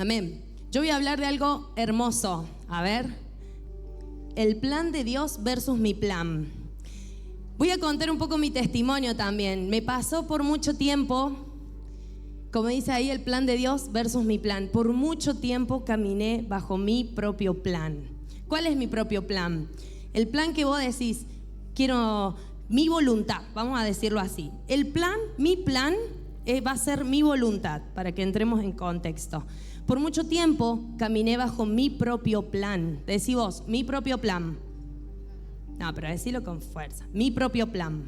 Amén. Yo voy a hablar de algo hermoso. A ver, el plan de Dios versus mi plan. Voy a contar un poco mi testimonio también. Me pasó por mucho tiempo, como dice ahí, el plan de Dios versus mi plan. Por mucho tiempo caminé bajo mi propio plan. ¿Cuál es mi propio plan? El plan que vos decís, quiero mi voluntad, vamos a decirlo así. El plan, mi plan, va a ser mi voluntad, para que entremos en contexto. Por mucho tiempo caminé bajo mi propio plan. Decí vos, mi propio plan. No, pero decilo con fuerza. Mi propio plan.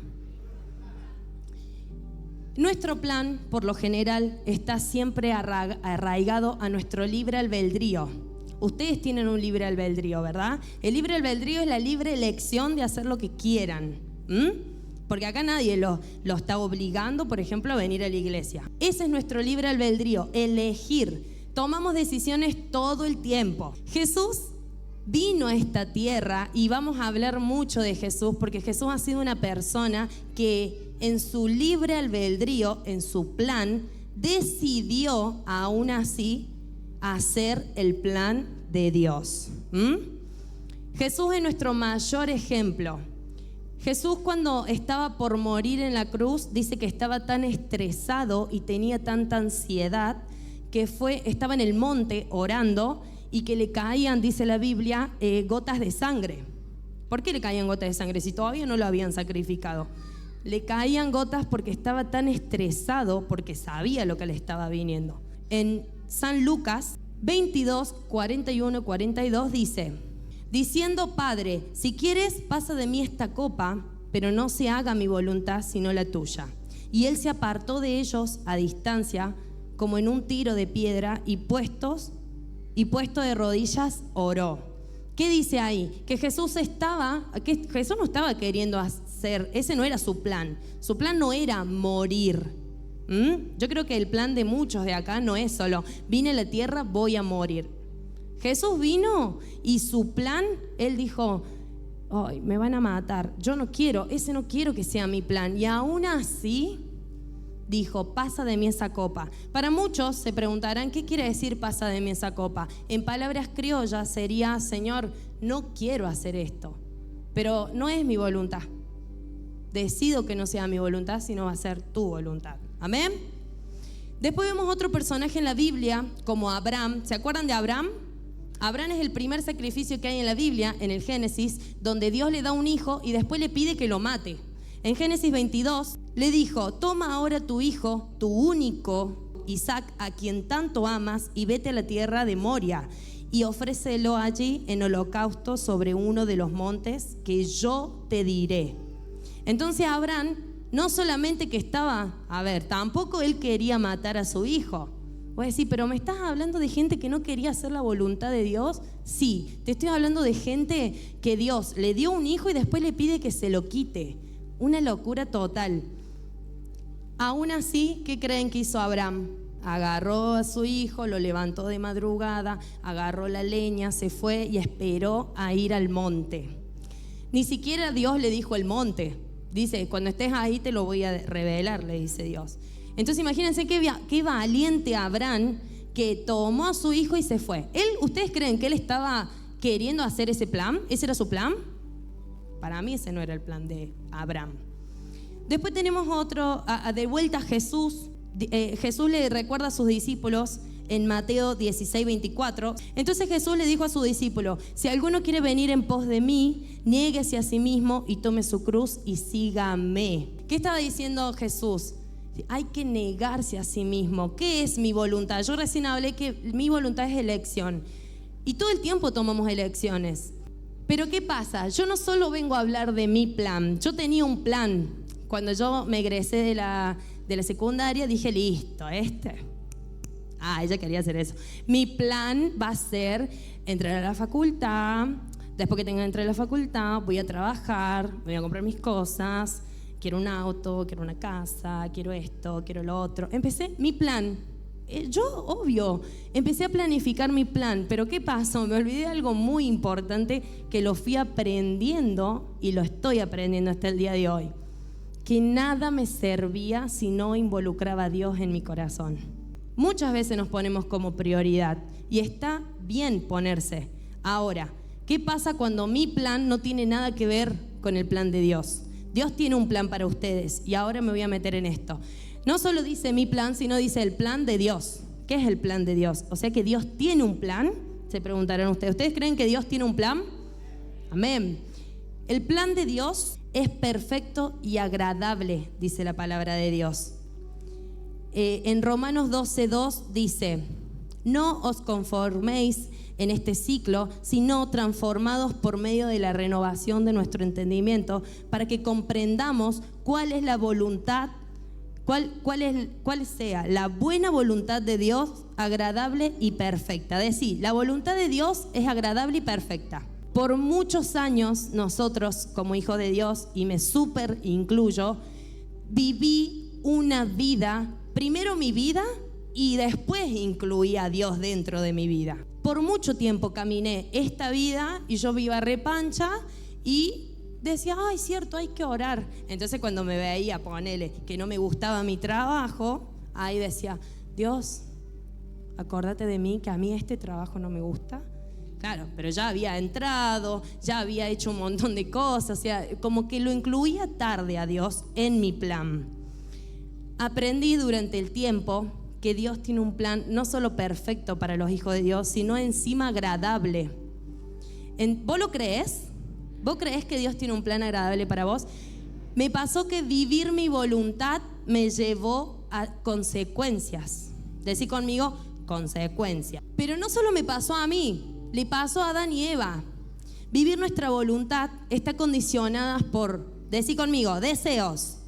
Nuestro plan, por lo general, está siempre arraigado a nuestro libre albedrío. Ustedes tienen un libre albedrío, ¿verdad? El libre albedrío es la libre elección de hacer lo que quieran. Porque acá nadie lo está obligando, por ejemplo, a venir a la iglesia. Ese es nuestro libre albedrío, elegir. Tomamos decisiones todo el tiempo. Jesús vino a esta tierra y vamos a hablar mucho de Jesús porque Jesús ha sido una persona que en su libre albedrío, en su plan, decidió aún así hacer el plan de Dios. Jesús es nuestro mayor ejemplo. Jesús, cuando estaba por morir en la cruz, dice que estaba tan estresado y tenía tanta ansiedad que estaba en el monte orando y que le caían, dice la Biblia, gotas de sangre. ¿Por qué le caían gotas de sangre si todavía no lo habían sacrificado? Le caían gotas porque estaba tan estresado, porque sabía lo que le estaba viniendo. En San Lucas 22, 41, 42 dice: diciendo, Padre, si quieres, pasa de mí esta copa, pero no se haga mi voluntad sino la tuya. Y él se apartó de ellos a distancia, como en un tiro de piedra, y puesto de rodillas, oró. ¿Qué dice ahí? Que Jesús no estaba queriendo hacer, ese no era su plan. Su plan no era morir. Yo creo que el plan de muchos de acá no es solo, vine a la tierra, voy a morir. Jesús vino y su plan, él dijo, ay, me van a matar, yo no quiero que sea mi plan. Y aún así dijo, pasa de mí esa copa. Para muchos se preguntarán, ¿qué quiere decir pasa de mí esa copa? En palabras criollas sería, Señor, no quiero hacer esto, pero no es mi voluntad. Decido que no sea mi voluntad, sino va a ser tu voluntad. Amén. Después vemos otro personaje en la Biblia, como Abraham. ¿Se acuerdan de Abraham? Abraham es el primer sacrificio que hay en la Biblia, en el Génesis, donde Dios le da un hijo y después le pide que lo mate. En Génesis 22 le dijo, toma ahora tu hijo, tu único Isaac, a quien tanto amas, y vete a la tierra de Moria y ofrécelo allí en holocausto sobre uno de los montes que yo te diré. Entonces Abraham no solamente que tampoco él quería matar a su hijo. Voy a decir, pero ¿me estás hablando de gente que no quería hacer la voluntad de Dios? Sí, te estoy hablando de gente que Dios le dio un hijo y después le pide que se lo quite. Una locura total. Aún así, ¿qué creen que hizo Abraham? Agarró a su hijo, lo levantó de madrugada, agarró la leña, se fue y esperó a ir al monte. Ni siquiera Dios le dijo el monte. Dice, cuando estés ahí te lo voy a revelar, le dice Dios. Entonces imagínense qué valiente Abraham, que tomó a su hijo y se fue. ¿Ustedes creen que él estaba queriendo hacer ese plan? ¿Ese era su plan? Para mí ese no era el plan de Abraham. Después tenemos otro, de vuelta a Jesús. Jesús le recuerda a sus discípulos en Mateo 16, 24. Entonces Jesús le dijo a su discípulo, si alguno quiere venir en pos de mí, niéguese a sí mismo y tome su cruz y sígame. ¿Qué estaba diciendo Jesús? Hay que negarse a sí mismo. ¿Qué es mi voluntad? Yo recién hablé que mi voluntad es elección. Y todo el tiempo tomamos elecciones. Pero ¿qué pasa? Yo no solo vengo a hablar de mi plan. Yo tenía un plan. Cuando yo me egresé de la secundaria, dije, listo, ella quería hacer eso. Mi plan va a ser entrar a la facultad. Después que entré a la facultad, voy a trabajar, voy a comprar mis cosas. Quiero un auto, quiero una casa, quiero esto, quiero lo otro. Empecé mi plan. Empecé a planificar mi plan. Pero ¿qué pasó? Me olvidé de algo muy importante que lo fui aprendiendo y lo estoy aprendiendo hasta el día de hoy. Que nada me servía si no involucraba a Dios en mi corazón. Muchas veces nos ponemos como prioridad y está bien ponerse. Ahora, ¿qué pasa cuando mi plan no tiene nada que ver con el plan de Dios? Dios tiene un plan para ustedes y ahora me voy a meter en esto. No solo dice mi plan, sino dice el plan de Dios. ¿Qué es el plan de Dios? O sea que Dios tiene un plan. Se preguntarán ustedes. ¿Ustedes creen que Dios tiene un plan? Amén. El plan de Dios es perfecto y agradable, dice la palabra de Dios. En Romanos 12:2 dice: no os conforméis en este ciclo, sino transformados por medio de la renovación de nuestro entendimiento, para que comprendamos cuál es la voluntad, cuál sea la buena voluntad de Dios, agradable y perfecta. Es decir, la voluntad de Dios es agradable y perfecta. Por muchos años nosotros, como hijos de Dios, y me súper incluyo, viví una vida, primero mi vida y después incluí a Dios dentro de mi vida. Por mucho tiempo caminé esta vida y yo iba repancha y decía, ay, cierto, hay que orar. Entonces cuando me veía, ponele, que no me gustaba mi trabajo, ahí decía, Dios, acórdate de mí, que a mí este trabajo no me gusta. Claro, pero ya había entrado, ya había hecho un montón de cosas, o sea, como que lo incluía tarde a Dios en mi plan. Aprendí durante el tiempo que Dios tiene un plan no solo perfecto para los hijos de Dios, sino encima agradable. ¿Vos lo crees? ¿Vos creés que Dios tiene un plan agradable para vos? Me pasó que vivir mi voluntad me llevó a consecuencias. Decí conmigo, consecuencias. Pero no solo me pasó a mí, le pasó a Adán y Eva. Vivir nuestra voluntad está condicionada por, decí conmigo, deseos,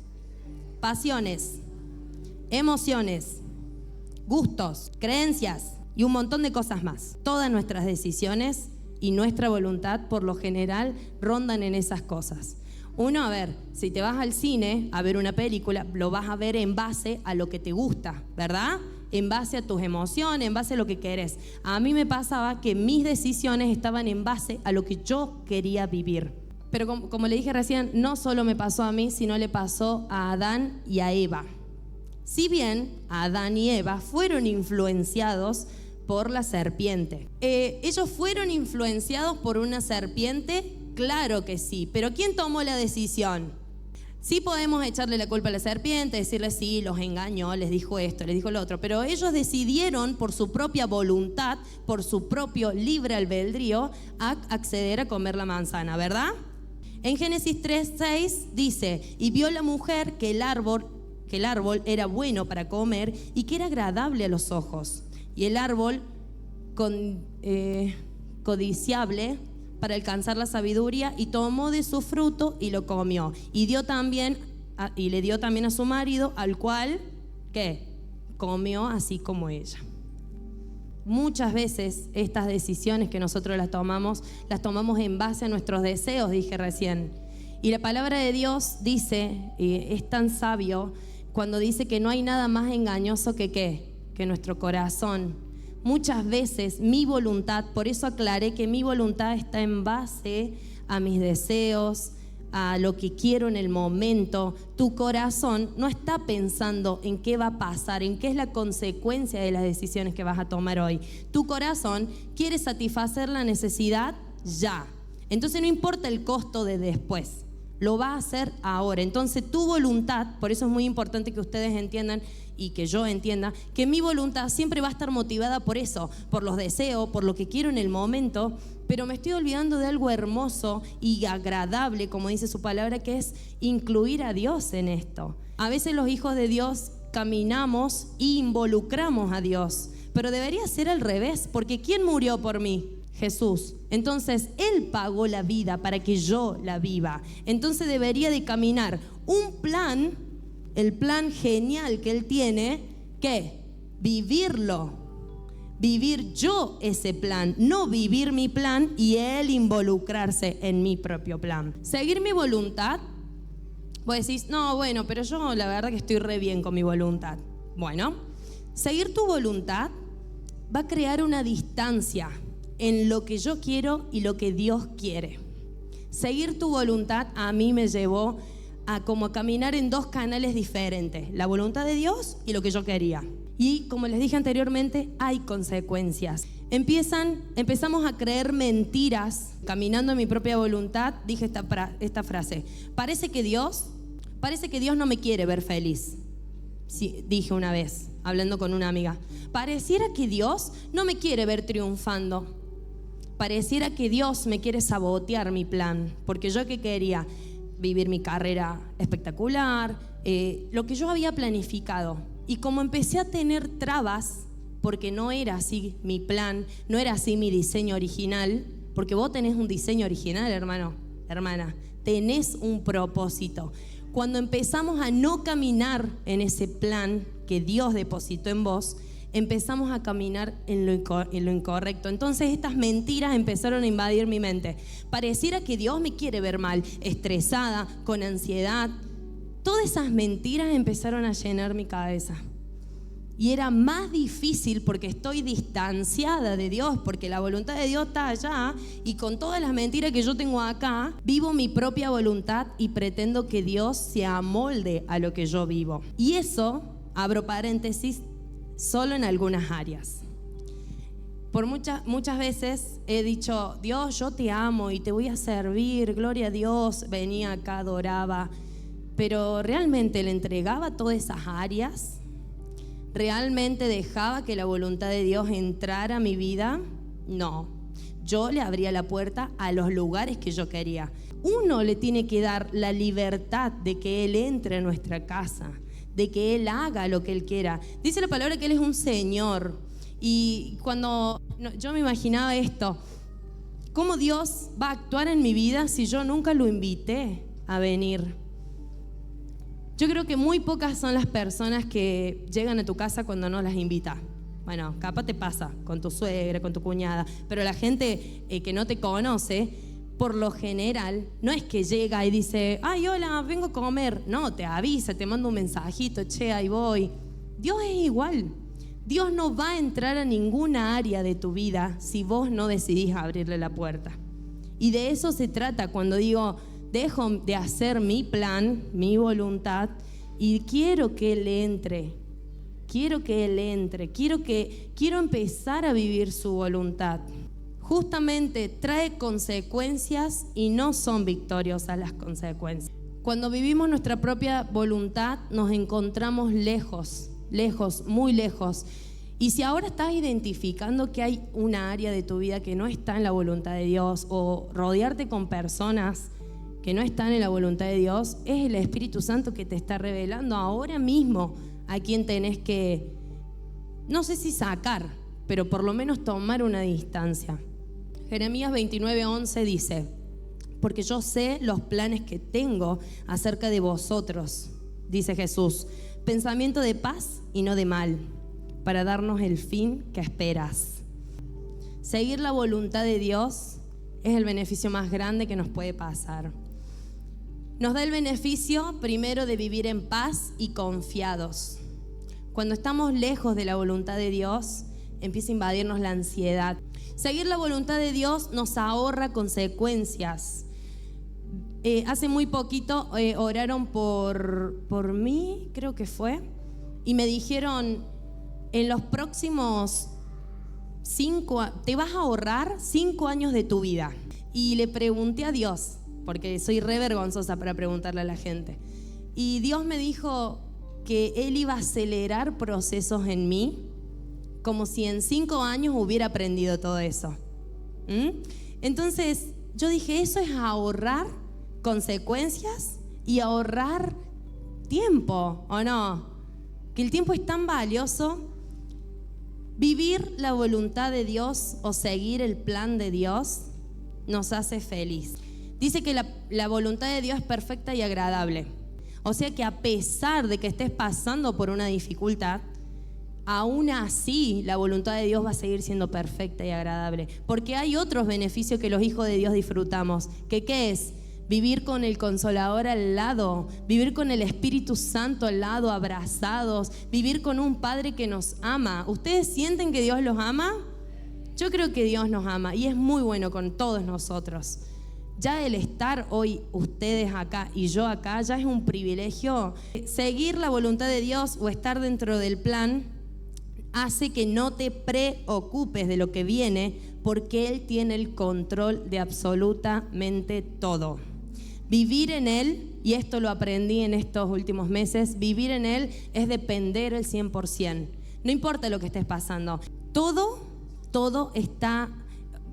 pasiones, emociones, gustos, creencias y un montón de cosas más. Todas nuestras decisiones y nuestra voluntad, por lo general, rondan en esas cosas. Uno, a ver, si te vas al cine a ver una película, lo vas a ver en base a lo que te gusta, ¿verdad? En base a tus emociones, en base a lo que querés. A mí me pasaba que mis decisiones estaban en base a lo que yo quería vivir. Pero como le dije recién, no solo me pasó a mí, sino le pasó a Adán y a Eva. Si bien Adán y Eva fueron influenciados por la serpiente. ¿Ellos fueron influenciados por una serpiente? Claro que sí, pero ¿quién tomó la decisión? Sí podemos echarle la culpa a la serpiente, decirle sí, los engañó, les dijo esto, les dijo lo otro, pero ellos decidieron por su propia voluntad, por su propio libre albedrío, acceder a comer la manzana, ¿verdad? En Génesis 3:6 dice, y vio la mujer que el árbol era bueno para comer y que era agradable a los ojos, y el árbol codiciable para alcanzar la sabiduría, y tomó de su fruto y lo comió, y le dio también a su marido, al cual, ¿qué? Comió así como ella. Muchas veces estas decisiones que nosotros las tomamos en base a nuestros deseos, dije recién. Y la palabra de Dios dice, es tan sabio, cuando dice que no hay nada más engañoso que ¿qué? Que nuestro corazón. Muchas veces mi voluntad, por eso aclaré que mi voluntad está en base a mis deseos, a lo que quiero en el momento. Tu corazón no está pensando en qué va a pasar, en qué es la consecuencia de las decisiones que vas a tomar hoy. Tu corazón quiere satisfacer la necesidad ya. Entonces no importa el costo de después, lo va a hacer ahora. Entonces tu voluntad, por eso es muy importante que ustedes entiendan y que yo entienda que mi voluntad siempre va a estar motivada por eso, por los deseos, por lo que quiero en el momento, pero me estoy olvidando de algo hermoso y agradable, como dice su palabra, que es incluir a Dios en esto. A veces los hijos de Dios caminamos e involucramos a Dios, pero debería ser al revés, porque ¿quién murió por mí? Jesús. Entonces Él pagó la vida para que yo la viva. Entonces debería de caminar un plan, el plan genial que Él tiene, ¿qué? Vivirlo, vivir yo ese plan, no vivir mi plan y Él involucrarse en mi propio plan. Seguir mi voluntad, vos decís, no, bueno, pero yo la verdad que estoy re bien con mi voluntad. Bueno, seguir tu voluntad va a crear una distancia en lo que yo quiero y lo que Dios quiere. Seguir tu voluntad a mí me llevó a como caminar en dos canales diferentes, la voluntad de Dios y lo que yo quería. Y como les dije anteriormente, hay consecuencias. Empezamos a creer mentiras. Caminando en mi propia voluntad, dije esta frase: parece que Dios no me quiere ver feliz. Sí, dije una vez, hablando con una amiga. Pareciera que Dios no me quiere ver triunfando. Pareciera que Dios me quiere sabotear mi plan, porque yo que quería vivir mi carrera espectacular, lo que yo había planificado. Y como empecé a tener trabas, porque no era así mi plan, no era así mi diseño original, porque vos tenés un diseño original, hermano, hermana, tenés un propósito. Cuando empezamos a no caminar en ese plan que Dios depositó en vos, empezamos a caminar en lo incorrecto. Entonces estas mentiras empezaron a invadir mi mente. Pareciera que Dios me quiere ver mal, estresada, con ansiedad. Todas esas mentiras empezaron a llenar mi cabeza. Y era más difícil porque estoy distanciada de Dios, porque la voluntad de Dios está allá, y con todas las mentiras que yo tengo acá, vivo mi propia voluntad y pretendo que Dios se amolde a lo que yo vivo. Y eso, abro paréntesis, solo en algunas áreas. Por muchas veces he dicho: Dios, yo te amo y te voy a servir, gloria a Dios. Venía acá, adoraba, pero ¿realmente le entregaba todas esas áreas? ¿Realmente dejaba que la voluntad de Dios entrara a mi vida? No. Yo le abría la puerta a los lugares que yo quería. Uno le tiene que dar la libertad de que Él entre a nuestra casa, de que Él haga lo que Él quiera. Dice la palabra que Él es un Señor. Y cuando yo me imaginaba esto: ¿cómo Dios va a actuar en mi vida si yo nunca lo invité a venir? Yo creo que muy pocas son las personas que llegan a tu casa cuando no las invitas. Bueno, capaz te pasa con tu suegra, con tu cuñada, pero la gente que no te conoce, por lo general, no es que llega y dice: ay, hola, vengo a comer. No, te avisa, te manda un mensajito: che, ahí voy. Dios es igual. Dios no va a entrar a ninguna área de tu vida si vos no decidís abrirle la puerta. Y de eso se trata cuando digo: dejo de hacer mi plan, mi voluntad, y quiero que Él entre. Quiero empezar a vivir su voluntad. Justamente trae consecuencias y no son victoriosas las consecuencias. Cuando vivimos nuestra propia voluntad, nos encontramos lejos, muy lejos. Y si ahora estás identificando que hay una área de tu vida que no está en la voluntad de Dios, o rodearte con personas que no están en la voluntad de Dios, es el Espíritu Santo que te está revelando ahora mismo a quién tenés que, no sé si sacar, pero por lo menos tomar una distancia. Jeremías 29:11 dice: porque yo sé los planes que tengo acerca de vosotros, dice Jesús, pensamiento de paz y no de mal, para darnos el fin que esperas. Seguir la voluntad de Dios es el beneficio más grande que nos puede pasar. Nos da el beneficio primero de vivir en paz y confiados. Cuando estamos lejos de la voluntad de Dios, empieza a invadirnos la ansiedad. Seguir la voluntad de Dios nos ahorra consecuencias. Hace muy poquito oraron por mí, creo que fue, y me dijeron: en los próximos 5 años, te vas a ahorrar 5 años de tu vida. Y le pregunté a Dios, porque soy re vergonzosa para preguntarle a la gente, y Dios me dijo que Él iba a acelerar procesos en mí, como si en 5 años hubiera aprendido todo eso. Entonces yo dije: eso es ahorrar consecuencias y ahorrar tiempo, ¿o no? Que el tiempo es tan valioso. Vivir la voluntad de Dios o seguir el plan de Dios nos hace feliz. Dice que la voluntad de Dios es perfecta y agradable. O sea que a pesar de que estés pasando por una dificultad, aún así la voluntad de Dios va a seguir siendo perfecta y agradable. Porque hay otros beneficios que los hijos de Dios disfrutamos. ¿Qué es? Vivir con el Consolador al lado, vivir con el Espíritu Santo al lado, abrazados, vivir con un Padre que nos ama. ¿Ustedes sienten que Dios los ama? Yo creo que Dios nos ama y es muy bueno con todos nosotros. Ya el estar hoy ustedes acá y yo acá ya es un privilegio. Seguir la voluntad de Dios o estar dentro del plan hace que no te preocupes de lo que viene, porque Él tiene el control de absolutamente todo. Vivir en Él, y esto lo aprendí en estos últimos meses, vivir en Él es depender el 100%. No importa lo que estés pasando. Todo está...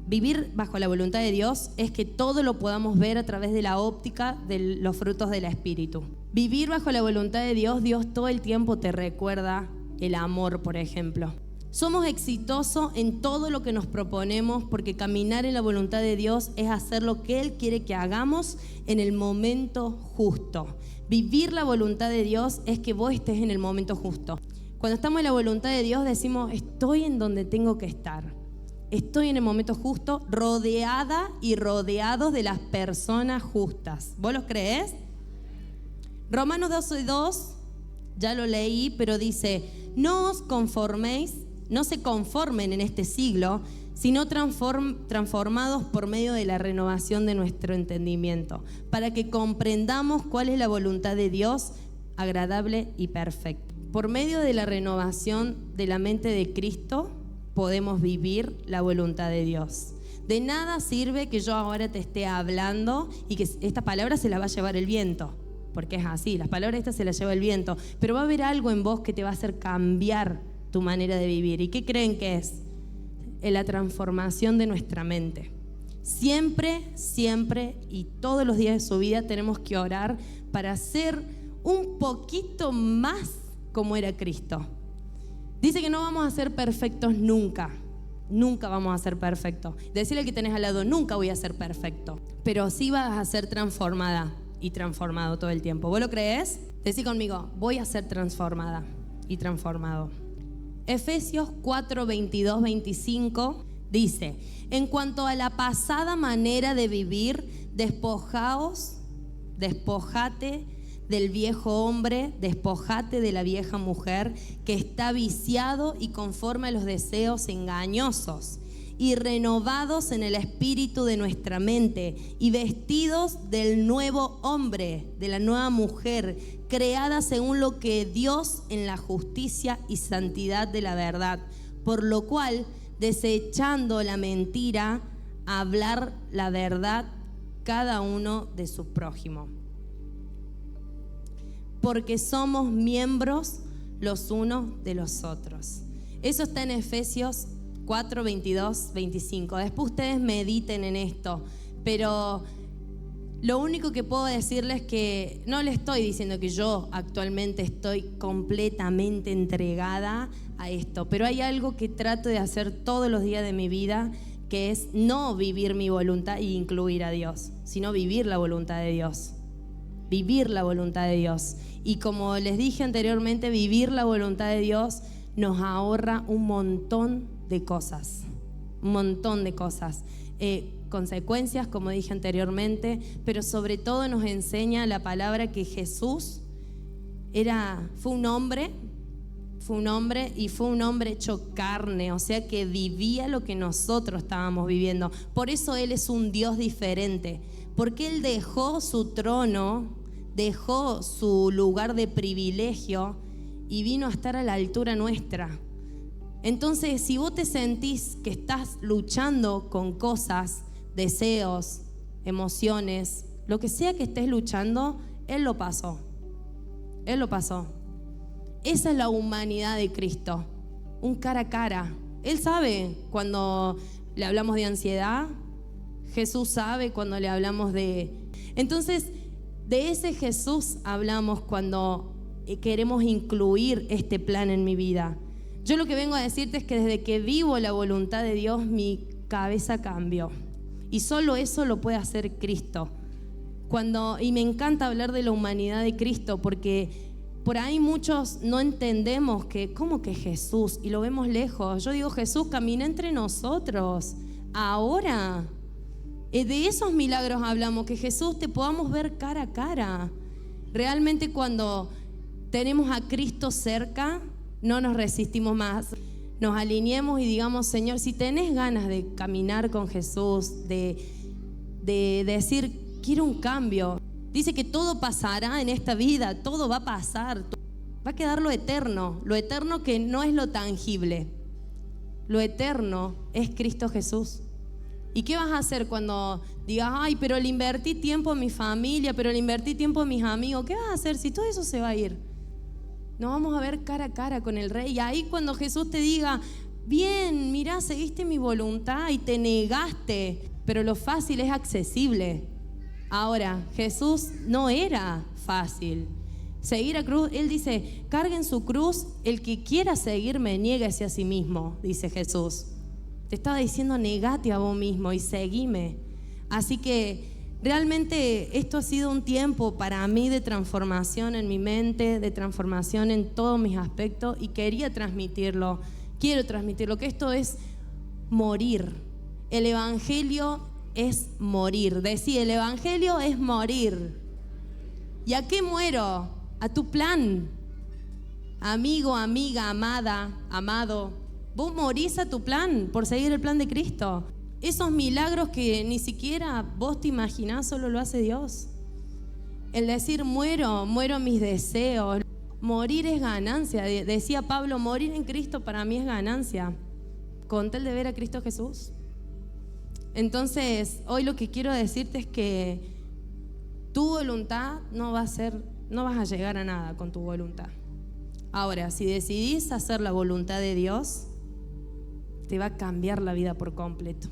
Vivir bajo la voluntad de Dios es que todo lo podamos ver a través de la óptica de los frutos del Espíritu. Vivir bajo la voluntad de Dios, Dios todo el tiempo te recuerda el amor, por ejemplo. Somos exitosos en todo lo que nos proponemos, porque caminar en la voluntad de Dios es hacer lo que Él quiere que hagamos en el momento justo. Vivir la voluntad de Dios es que vos estés en el momento justo. Cuando estamos en la voluntad de Dios decimos, estoy en donde tengo que estar. Estoy en el momento justo, rodeada y rodeados de las personas justas. ¿Vos los creés? Romanos 12:2, ya lo leí, pero dice, no se conformen en este siglo, sino transformados por medio de la renovación de nuestro entendimiento, para que comprendamos cuál es la voluntad de Dios, agradable y perfecta. Por medio de la renovación de la mente de Cristo, podemos vivir la voluntad de Dios. De nada sirve que yo ahora te esté hablando y que esta palabra se la va a llevar el viento, porque es así, las palabras estas se las lleva el viento, pero va a haber algo en vos que te va a hacer cambiar tu manera de vivir. ¿Y qué creen que es? En la transformación de nuestra mente. Siempre y todos los días de su vida tenemos que orar para ser un poquito más como era Cristo. Dice que no vamos a ser perfectos nunca. Nunca vamos a ser perfectos. Decirle al que tenés al lado, nunca voy a ser perfecto. Pero sí vas a ser transformada y transformado todo el tiempo. ¿Vos lo creés? Decí conmigo, voy a ser transformada y transformado. Efesios 4, 22, 25 dice, en cuanto a la pasada manera de vivir, despojate del viejo hombre, despojate de la vieja mujer que está viciado y conforme a los deseos engañosos, y renovados en el espíritu de nuestra mente, y vestidos del nuevo hombre, de la nueva mujer, creada según lo que Dios en la justicia y santidad de la verdad, por lo cual, desechando la mentira, hablar la verdad cada uno de su prójimo. Porque somos miembros los unos de los otros. Eso está en Efesios 4, 22, 25. Después ustedes mediten en esto, pero lo único que puedo decirles es que no les estoy diciendo que yo actualmente estoy completamente entregada a esto, pero hay algo que trato de hacer todos los días de mi vida, que es no vivir mi voluntad e incluir a Dios, sino vivir la voluntad de Dios. Vivir la voluntad de Dios. Y como les dije anteriormente, vivir la voluntad de Dios nos ahorra un montón de cosas. Un montón de cosas. Consecuencias, como dije anteriormente, pero sobre todo nos enseña la palabra que Jesús fue un hombre y fue un hombre hecho carne, o sea que vivía lo que nosotros estábamos viviendo. Por eso Él es un Dios diferente, porque Él dejó su trono, dejó su lugar de privilegio y vino a estar a la altura nuestra. Entonces, si vos te sentís que estás luchando con cosas, deseos, emociones, lo que sea que estés luchando, Él lo pasó. Él lo pasó. Esa es la humanidad de Cristo, un cara a cara. Él sabe cuando le hablamos de ansiedad, Jesús sabe cuando le hablamos de... Entonces, de ese Jesús hablamos cuando queremos incluir este plan en mi vida. Yo lo que vengo a decirte es que desde que vivo la voluntad de Dios, mi cabeza cambió. Y solo eso lo puede hacer Cristo. Y me encanta hablar de la humanidad de Cristo, porque por ahí muchos no entendemos que, ¿cómo que Jesús? Y lo vemos lejos. Yo digo, Jesús camina entre nosotros. Ahora, de esos milagros hablamos, que Jesús te podamos ver cara a cara. Realmente cuando tenemos a Cristo cerca, no nos resistimos más. Nos alineemos y digamos, Señor, si tenés ganas de caminar con Jesús, de decir, quiero un cambio. Dice que todo pasará en esta vida, todo va a pasar. Va a quedar lo eterno que no es lo tangible. Lo eterno es Cristo Jesús. ¿Y qué vas a hacer cuando digas, ay, pero le invertí tiempo a mi familia, pero le invertí tiempo a mis amigos? ¿Qué vas a hacer si todo eso se va a ir? Nos vamos a ver cara a cara con el Rey. Y ahí cuando Jesús te diga, bien, mirá, seguiste mi voluntad y te negaste, pero lo fácil es accesible. Ahora, Jesús no era fácil. Seguir a cruz, Él dice, carguen su cruz, el que quiera seguirme, niéguese a sí mismo, dice Jesús. Te estaba diciendo, negate a vos mismo y seguime. Así que realmente esto ha sido un tiempo para mí de transformación en mi mente, de transformación en todos mis aspectos, y quería transmitirlo, quiero transmitirlo, que esto es morir. El evangelio es morir. Decí, el evangelio es morir. ¿Y a qué muero? A tu plan. Amigo, amiga, amada, amado, vos morís a tu plan por seguir el plan de Cristo. Esos milagros que ni siquiera vos te imaginás, solo lo hace Dios. El decir muero mis deseos. Morir es ganancia. Decía Pablo, morir en Cristo para mí es ganancia, con tal de ver a Cristo Jesús. Entonces, hoy lo que quiero decirte es que tu voluntad no vas a llegar a nada con tu voluntad. Ahora, si decidís hacer la voluntad de Dios, te va a cambiar la vida por completo.